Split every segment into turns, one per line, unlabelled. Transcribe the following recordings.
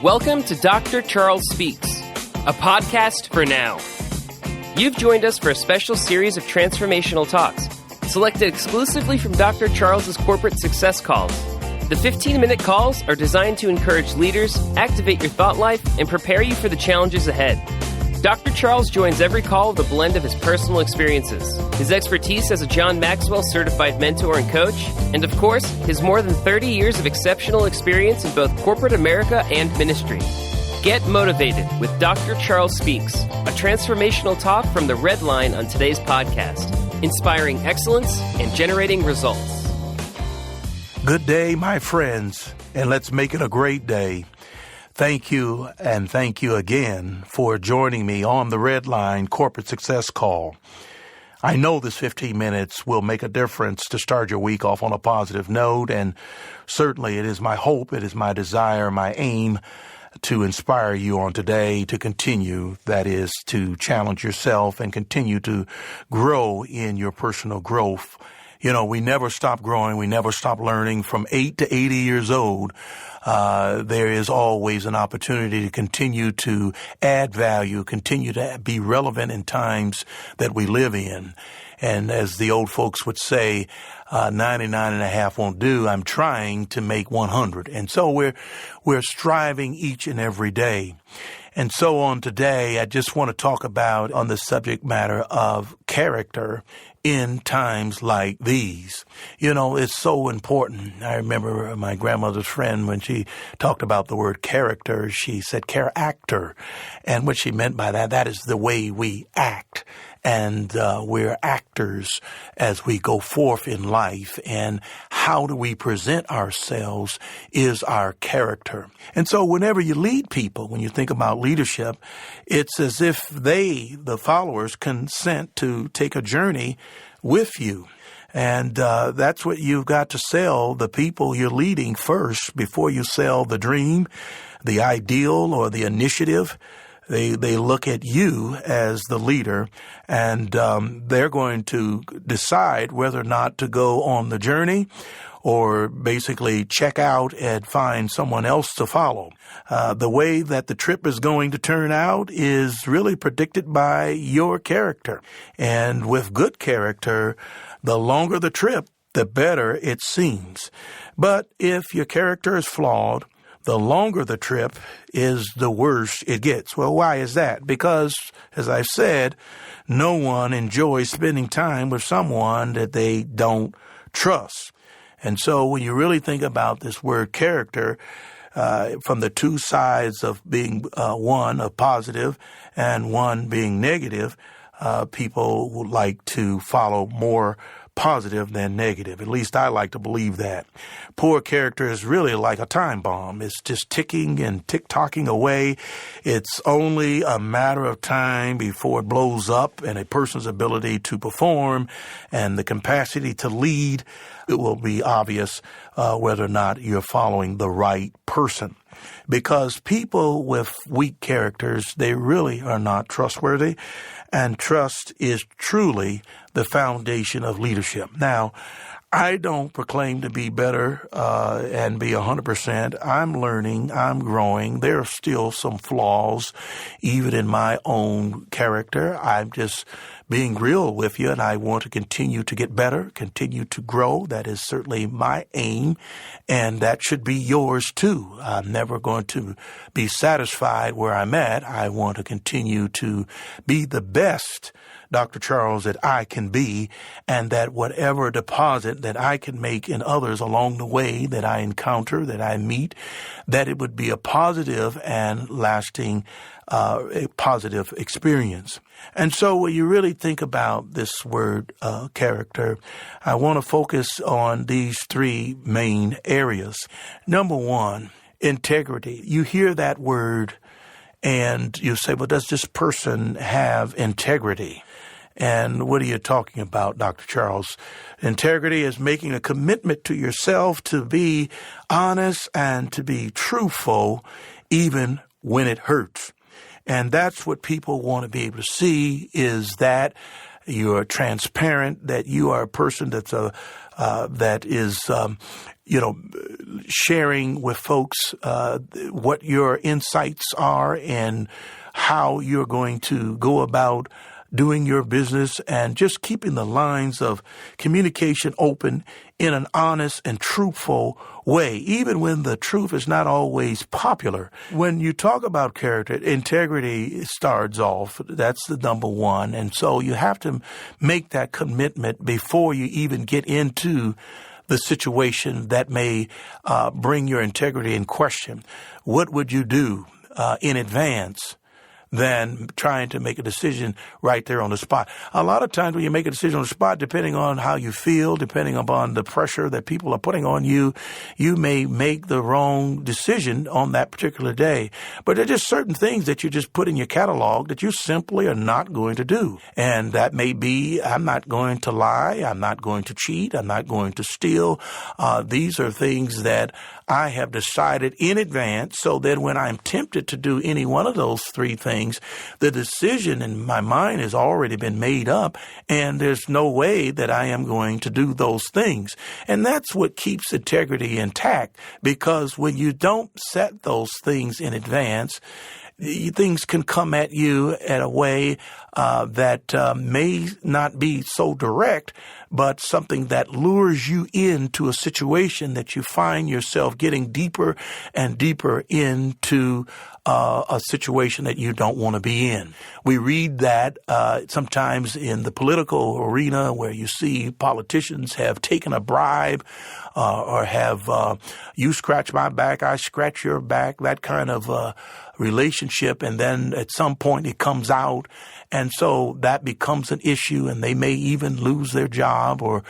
Welcome to Dr. Charles Speaks, a podcast for now. You've joined us for a special series of transformational talks, selected exclusively from Dr. Charles's corporate success calls. The 15-minute calls are designed to encourage leaders, activate your thought life, and prepare you for the challenges ahead. Dr. Charles joins every call with a blend of his personal experiences, his expertise as a John Maxwell certified mentor and coach, and of course, his more than 30 years of exceptional experience in both corporate America and ministry. Get motivated with Dr. Charles Speaks, a transformational talk from the Red Line on today's podcast, inspiring excellence and generating results.
Good day, my friends, and let's make it a great day. Thank you, and thank you again for joining me on the Red Line Corporate Success Call. I know this 15 minutes will make a difference to start your week off on a positive note, and certainly it is my hope, it is my desire, my aim to inspire you on today to continue, that is, to challenge yourself and continue to grow in your personal growth. You know, we never stop growing. We never stop learning. From 8 to 80 years old, there is always an opportunity to continue to add value, continue to be relevant in times that we live in. And as the old folks would say, 99 and a half won't do. I'm trying to make 100. And so we're striving each and every day. And so on today, I just want to talk about on the subject matter of character in times like these. You know, it's so important. I remember my grandmother's friend, when she talked about the word character, she said character. And what she meant by that is the way we act. And we're actors as we go forth in life. And how do we present ourselves is our character. And so whenever you lead people, when you think about leadership, it's as if they, the followers, consent to take a journey with you. And that's what you've got to sell the people you're leading first before you sell the dream, the ideal, or the initiative. They look at you as the leader, and they're going to decide whether or not to go on the journey or basically check out and find someone else to follow. The way that the trip is going to turn out is really predicted by your character. And with good character, the longer the trip, the better it seems. But if your character is flawed, the longer the trip is, the worse it gets. Well, why is that? Because, as I've said, no one enjoys spending time with someone that they don't trust. And so when you really think about this word character, from the two sides of being one, a positive, and one being negative, people would like to follow more positive than negative. At least I like to believe that. Poor character is really like a time bomb. It's just ticking and tick-tocking away. It's only a matter of time before it blows up, and a person's ability to perform and the capacity to lead, it will be obvious whether or not you're following the right person. Because people with weak characters, they really are not trustworthy, and trust is truly the foundation of leadership. Now, I don't proclaim to be better and be 100%. I'm learning. I'm growing. There are still some flaws, even in my own character. I'm just being real with you, and I want to continue to get better, continue to grow. That is certainly my aim, and that should be yours too. I'm never going to be satisfied where I'm at. I want to continue to be the best Dr. Charles that I can be, and that whatever deposit that I can make in others along the way that I encounter, that I meet, that it would be a positive and lasting a positive experience. And so when you really think about this word character, I want to focus on these three main areas. Number one, integrity. You hear that word and you say, well, does this person have integrity? And what are you talking about, Dr. Charles? Integrity is making a commitment to yourself to be honest and to be truthful, even when it hurts. And that's what people want to be able to see, is that you're transparent, that you are a person that's that is sharing with folks what your insights are and how you're going to go about doing your business, and just keeping the lines of communication open in an honest and truthful way, even when the truth is not always popular. When you talk about character, integrity starts off. That's the number one. And so you have to make that commitment before you even get into the situation that may bring your integrity in question. What would you do in advance than trying to make a decision right there on the spot? A lot of times when you make a decision on the spot, depending on how you feel, depending upon the pressure that people are putting on you, you may make the wrong decision on that particular day. But there are just certain things that you just put in your catalog that you simply are not going to do. And that may be, I'm not going to lie, I'm not going to cheat, I'm not going to steal. These are things that I have decided in advance, so that when I'm tempted to do any one of those three things, the decision in my mind has already been made up, and there's no way that I am going to do those things. And that's what keeps integrity intact, because when you don't set those things in advance, things can come at you in a way that may not be so direct, but something that lures you into a situation that you find yourself getting deeper and deeper into a situation that you don't want to be in. We read that sometimes in the political arena, where you see politicians have taken a bribe or have you scratch my back, I scratch your back, that kind of relationship. And then at some point it comes out. And so that becomes an issue, and they may even lose their job, or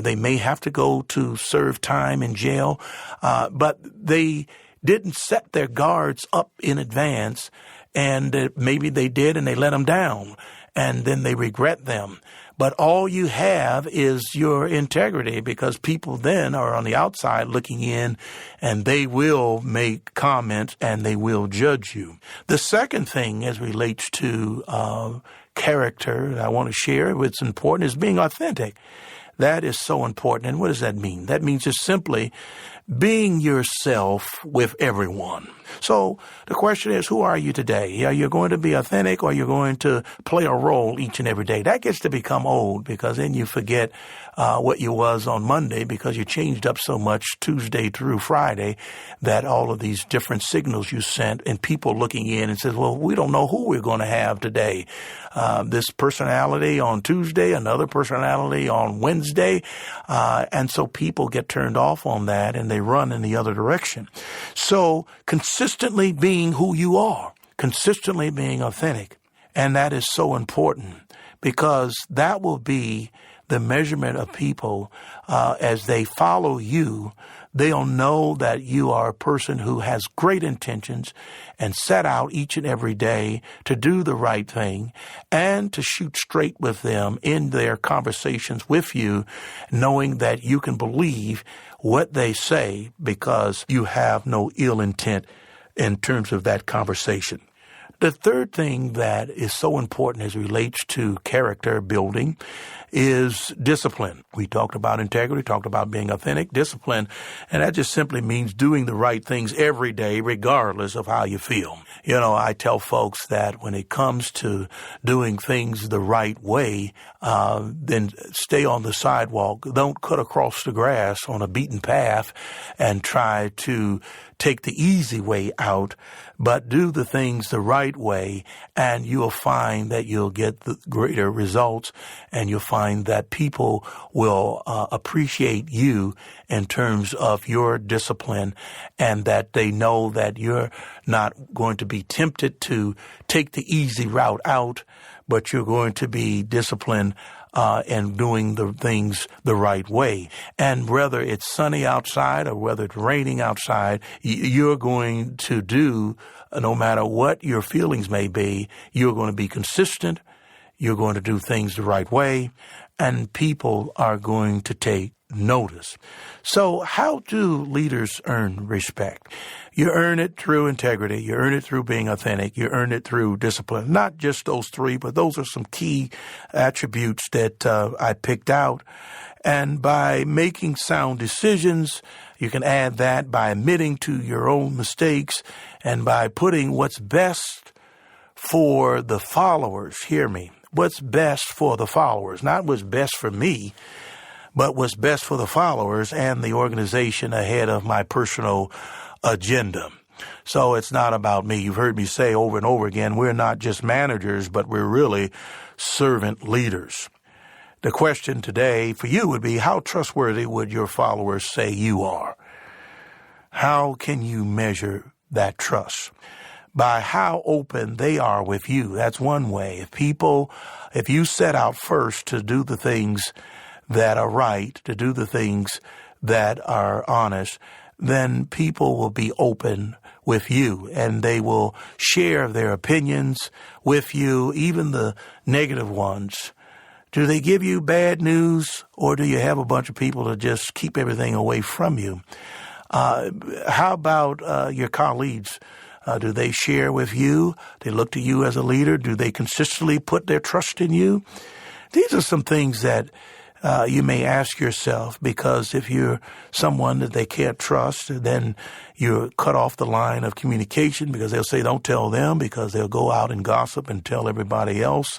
they may have to go to serve time in jail. But they didn't set their guards up in advance, and maybe they did and they let them down, and then they regret them. But all you have is your integrity, because people then are on the outside looking in, and they will make comments and they will judge you. The second thing as relates to character I want to share, what's important, is being authentic. That is so important. And what does that mean? That means just simply being yourself with everyone. So the question is, who are you today? Are you going to be authentic, or are you going to play a role each and every day? That gets to become old, because then you forget what you was on Monday, because you changed up so much Tuesday through Friday that all of these different signals you sent, and people looking in and says, well, we don't know who we're going to have today. This personality on Tuesday, another personality on Wednesday. And so people get turned off on that, and they run in the other direction. So consistently being who you are, consistently being authentic. And that is so important, because that will be the measurement of people as they follow you. They'll know that you are a person who has great intentions and set out each and every day to do the right thing and to shoot straight with them in their conversations with you, knowing that you can believe what they say because you have no ill intent in terms of that conversation. The third thing that is so important as it relates to character building is discipline. We talked about integrity, talked about being authentic, discipline, and that just simply means doing the right things every day, regardless of how you feel. You know, I tell folks that when it comes to doing things the right way, then stay on the sidewalk. Don't cut across the grass on a beaten path and try to take the easy way out, but do the things the right way, and you'll find that you'll get the greater results, and you'll find that people will appreciate you in terms of your discipline, and that they know that you're not going to be tempted to take the easy route out, but you're going to be disciplined and doing the things the right way. And whether it's sunny outside or whether it's raining outside, you're going to do, no matter what your feelings may be, you're going to be consistent. you're going to do things the right way, and people are going to take notice. So how do leaders earn respect? You earn it through integrity. You earn it through being authentic. You earn it through discipline. Not just those three, but those are some key attributes that I picked out. And by making sound decisions, you can add that by admitting to your own mistakes and by putting what's best for the followers. Hear me. What's best for the followers, not what's best for me, but what's best for the followers and the organization ahead of my personal agenda. So it's not about me. You've heard me say over and over again, we're not just managers, but we're really servant leaders. The question today for you would be, how trustworthy would your followers say you are? How can you measure that trust? By how open they are with you. That's one way. If you set out first to do the things that are right, to do the things that are honest, then people will be open with you and they will share their opinions with you, even the negative ones. Do they give you bad news, or do you have a bunch of people that just keep everything away from you? How about your colleagues? Do they share with you? They look to you as a leader? Do they consistently put their trust in you? These are some things that you may ask yourself, because if you're someone that they can't trust, then you're cut off the line of communication, because they'll say, don't tell them, because they'll go out and gossip and tell everybody else.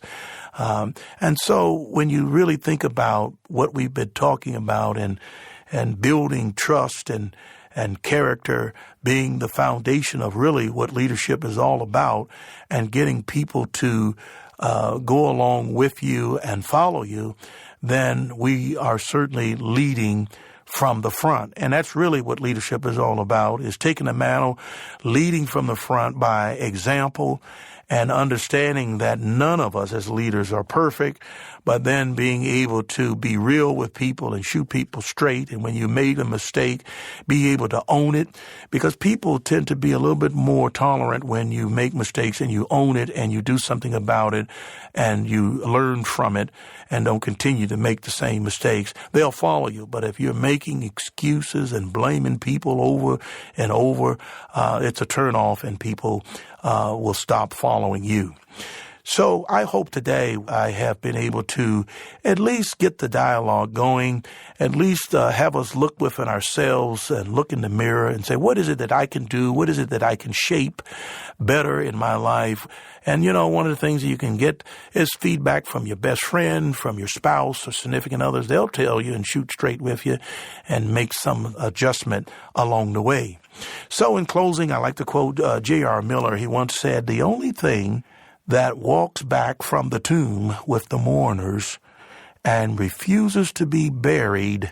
And so when you really think about what we've been talking about and building trust and character being the foundation of really what leadership is all about, and getting people to go along with you and follow you, then we are certainly leading from the front. And that's really what leadership is all about, is taking the mantle, leading from the front by example, and understanding that none of us as leaders are perfect, but then being able to be real with people and shoot people straight. And when you made a mistake, be able to own it, because people tend to be a little bit more tolerant when you make mistakes and you own it and you do something about it and you learn from it and don't continue to make the same mistakes. They'll follow you. But if you're making excuses and blaming people over and over, it's a turnoff, and people will stop following you. So I hope today I have been able to at least get the dialogue going, at least have us look within ourselves and look in the mirror and say, what is it that I can do? What is it that I can shape better in my life? And, one of the things that you can get is feedback from your best friend, from your spouse or significant others. They'll tell you and shoot straight with you and make some adjustment along the way. So in closing, I like to quote J.R. Miller. He once said, the only thing that walks back from the tomb with the mourners and refuses to be buried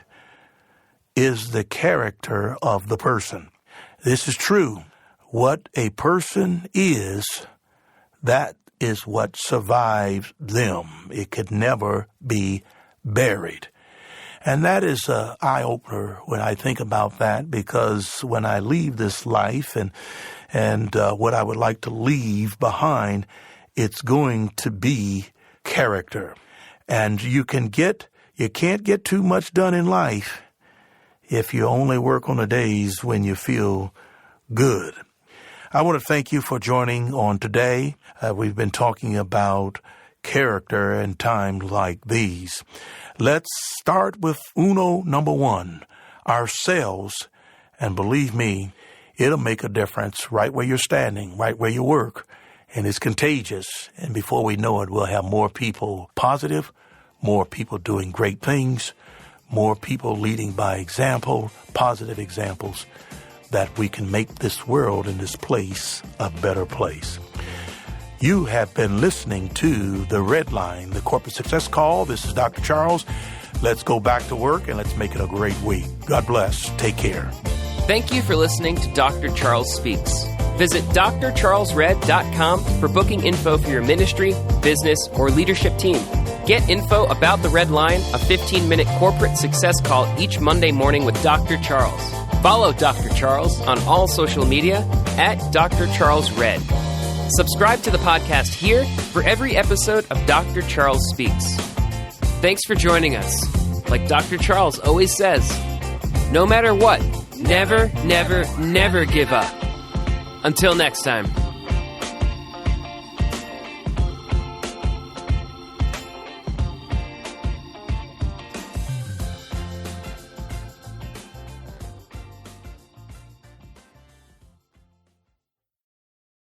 is the character of the person. This is true. What a person is, that is what survives them. It could never be buried. And that is an eye-opener when I think about that, because when I leave this life and what I would like to leave behind, it's going to be character. And you can't get too much done in life if you only work on the days when you feel good. I want to thank you for joining on today. We've been talking about character in times like these. Let's start with number one, ourselves. And believe me, it'll make a difference right where you're standing, right where you work. And it's contagious. And before we know it, we'll have more people positive, more people doing great things, more people leading by example, positive examples, that we can make this world and this place a better place. You have been listening to The Red Line, the Corporate Success Call. This is Dr. Charles. Let's go back to work and let's make it a great week. God bless. Take care.
Thank you for listening to Dr. Charles Speaks. Visit drcharlesred.com for booking info for your ministry, business, or leadership team. Get info about The Red Line, a 15-minute corporate success call each Monday morning with Dr. Charles. Follow Dr. Charles on all social media at Dr. Charles Red. Subscribe to the podcast here for every episode of Dr. Charles Speaks. Thanks for joining us. Like Dr. Charles always says, no matter what, never, never, never give up. Until next time.